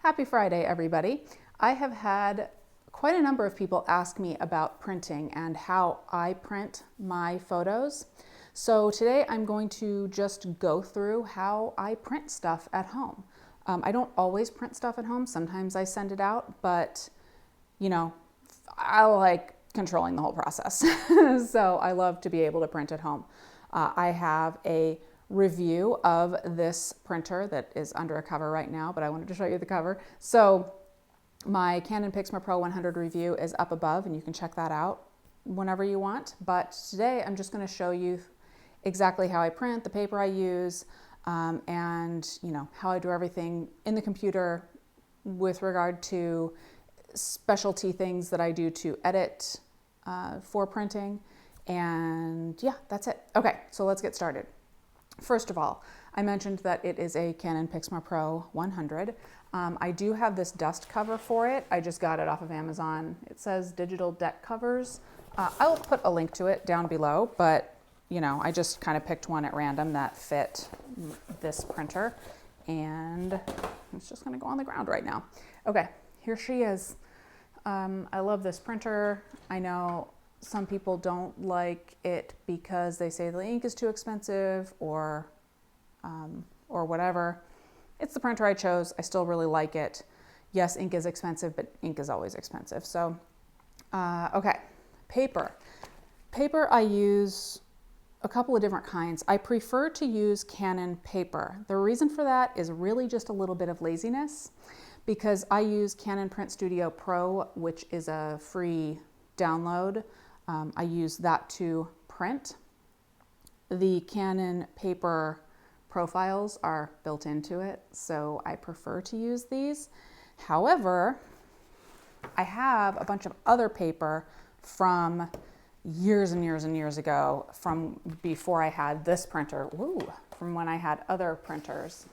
Happy Friday, everybody. I have had quite a number of people ask me about printing and how I print my photos. So today I'm going to just go through how I print stuff at home. I don't always print stuff at home. Sometimes I send it out, but I like controlling the whole process. So I love to be able to print at home. I have a review of this printer that is under a cover right now, but I wanted to show you the cover. So my Canon Pixma Pro 100 review is up above and you can check that out whenever you want. But today I'm just going to show you exactly how I print, the paper I use, and how I do everything in the computer with regard to specialty things that I do to edit for printing. And yeah, that's it. Okay, so let's get started. First of all, I mentioned that it is a Canon Pixma Pro 100. I do have this dust cover for it. I just got it off of Amazon. It says digital deck covers. I'll put a link to it down below, but I just kind of picked one at random that fit this printer, and it's just gonna go on the ground right now. Okay, here she is. I love this printer. I know some people don't like it because they say the ink is too expensive or whatever. It's the printer I chose. I still really like it. Yes, ink is expensive, but ink is always expensive. So, okay, paper. Paper I use a couple of different kinds. I prefer to use Canon paper. The reason for that is really just a little bit of laziness because I use Canon Print Studio Pro, which is a free download. I use that to print. The Canon paper profiles are built into it, so I prefer to use these. However, I have a bunch of other paper from years and years and years ago, from before I had this printer, from when I had other printers.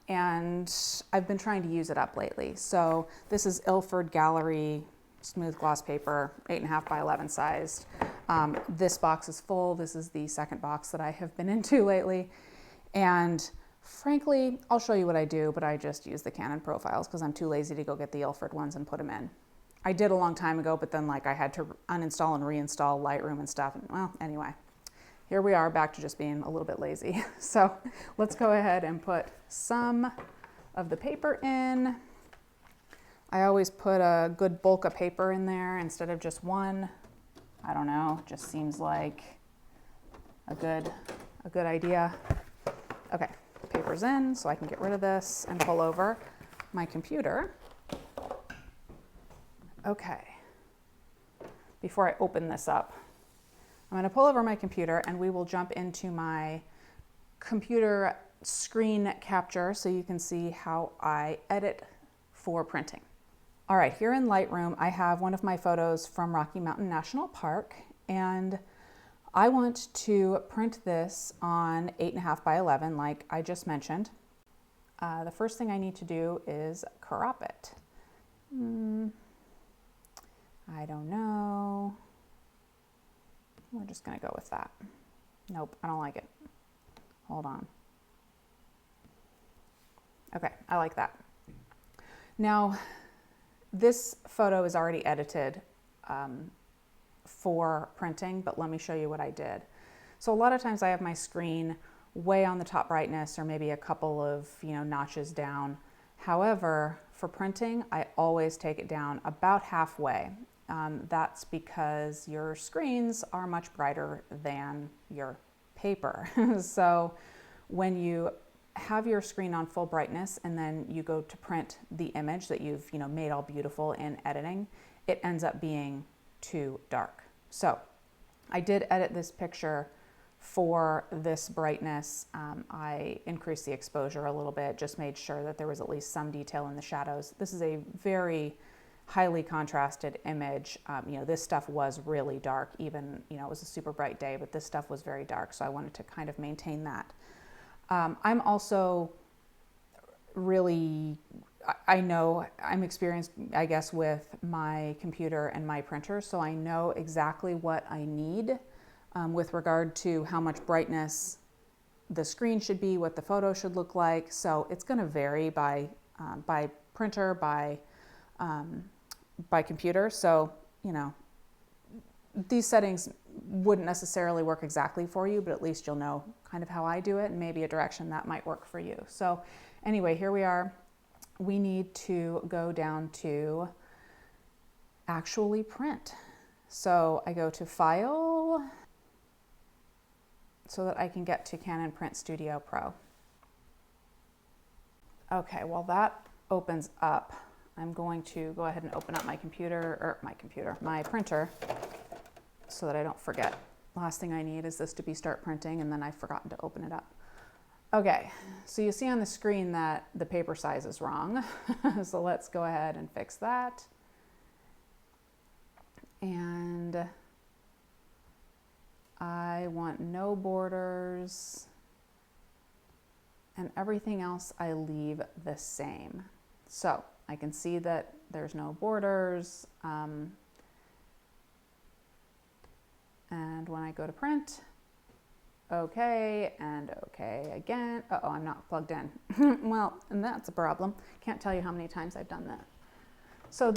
And I've been trying to use it up lately. So this is Ilford Gallery smooth gloss paper, 8.5 by 11 sized. This box is full. This is the second box that I have been into lately. And frankly, I'll show you what I do, but I just use the Canon profiles because I'm too lazy to go get the Ilford ones and put them in. I did a long time ago, but then I had to uninstall and reinstall Lightroom and stuff. And well, anyway, here we are back to just being a little bit lazy. So let's go ahead and put some of the paper in. I always put a good bulk of paper in there instead of just one. I don't know, just seems like a good idea. Okay, paper's in, so I can get rid of this and pull over my computer. Okay, before I open this up, I'm going to pull over my computer and we will jump into my computer screen capture so you can see how I edit for printing. All right, here in Lightroom, I have one of my photos from Rocky Mountain National Park, and I want to print this on 8.5 by 11, like I just mentioned. The first thing I need to do is crop it. I don't know. We're just gonna go with that. Nope, I don't like it. Hold on. Okay, I like that. Now, this photo is already edited for printing, but let me show you what I did. So a lot of times I have my screen way on the top brightness or maybe a couple of notches down. However, for printing, I always take it down about halfway. That's because your screens are much brighter than your paper. So when you have your screen on full brightness and then you go to print the image that you've made all beautiful in editing, it ends up being too dark. So I did edit this picture for this brightness. I increased the exposure a little bit, just made sure that there was at least some detail in the shadows. This is a very highly contrasted image. This stuff was really dark, even it was a super bright day, but this stuff was very dark, so I wanted to kind of maintain that. I'm also really, I know I'm experienced, I guess, with my computer and my printer, so I know exactly what I need with regard to how much brightness the screen should be, what the photo should look like. So it's going to vary by by printer, by computer. So, you know, these settings wouldn't necessarily work exactly for you, but at least you'll know kind of how I do it and maybe a direction that might work for you. So anyway, here we are. We need to go down to actually print. So I go to File so that I can get to Canon Print Studio Pro. Okay, while that opens up, I'm going to go ahead and open up my printer, so that I don't forget. Last thing I need is this to be start printing, and then I've forgotten to open it up. Okay, so you see on the screen that the paper size is wrong. So let's go ahead and fix that. And I want no borders, and everything else I leave the same. So I can see that there's no borders. And when I go to print, okay, and okay again. Uh-oh, I'm not plugged in. Well, and that's a problem. Can't tell you how many times I've done that. So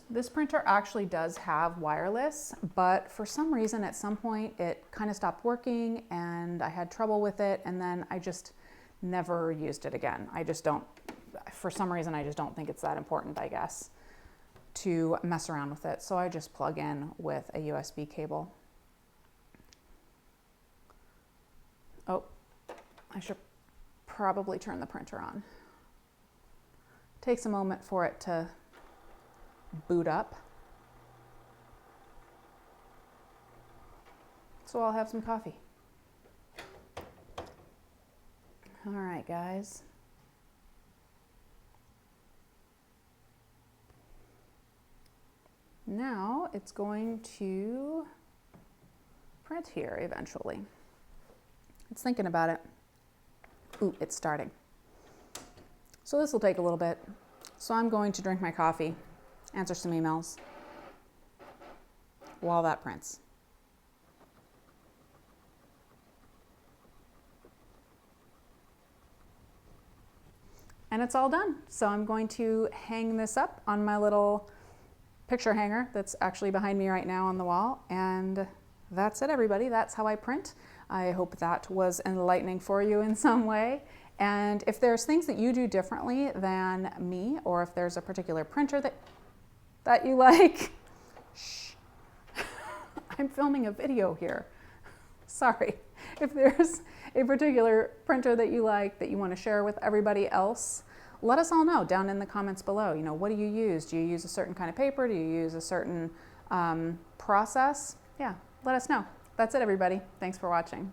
this printer actually does have wireless, but for some reason at some point it kind of stopped working and I had trouble with it, and then I just never used it again. For some reason I just don't think it's that important, I guess, to mess around with it. So I just plug in with a USB cable. Oh, I should probably turn the printer on. Takes a moment for it to boot up. So I'll have some coffee. All right, guys. Now it's going to print here eventually. It's thinking about it. Ooh, it's starting. So this will take a little bit. So I'm going to drink my coffee, answer some emails while that prints. And it's all done. So I'm going to hang this up on my little picture hanger that's actually behind me right now on the wall. And that's it, everybody. That's how I print. I hope that was enlightening for you in some way. And if there's things that you do differently than me, or if there's a particular printer that you like, shh, I'm filming a video here. Sorry. If there's a particular printer that you like, that you want to share with everybody else, let us all know down in the comments below. You know, what do you use? Do you use a certain kind of paper? Do you use a certain process? Yeah, let us know. That's it, everybody. Thanks for watching.